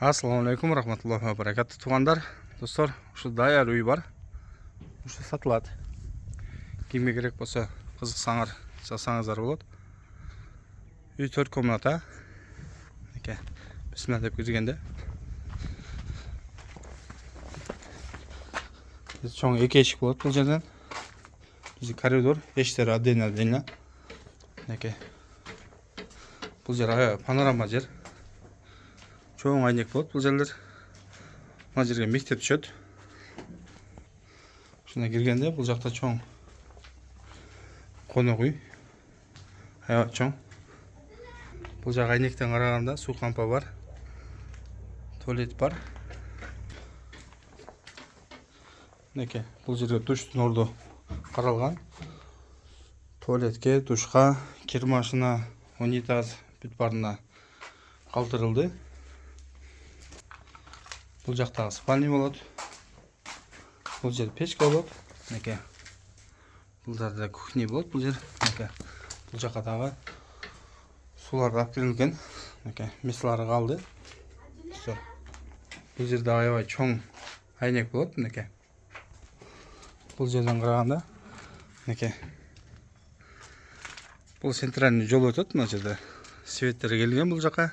Ассалаумалейкум рахматуллахи ва баракату. Туғандар, достар, ұшы даяр үй бар. Ұшы сатылады. Кемге керек болса, қызықсаңар, жасаңыздар болады. Үй 4 комната. Бісміллә деп кіргенде. Чоң 2 ешік болады бұл жерден. Бізде коридор, ештері отдельно. Бұл жер панорама жер. Чоң айнек болады бұл жерлер. Мына жерге мектеп түседі. Шына кіргенде бұл жақта чоң қонақ үй. Чоң. Бұл жақ айнектен қарағанда су қампа бар. Туалет бар. Бұл жерге душтың орды қаралған. Туалетке, душқа, кір машина, унитаз бет барына қалтырылды. Бұл жақтағы спальня болады. Бұл жер печка болады. Бұл жерде кухня болады. Бұл жер. Бұл жаққа тағы сулар әпкелінген. Меслары қалды. Бұл жерде аябай чоң айнек болады. Бұл жерден қарағанда. Бұл центральный жол өтеді. Мына жерде светтер келген бұл жаққа.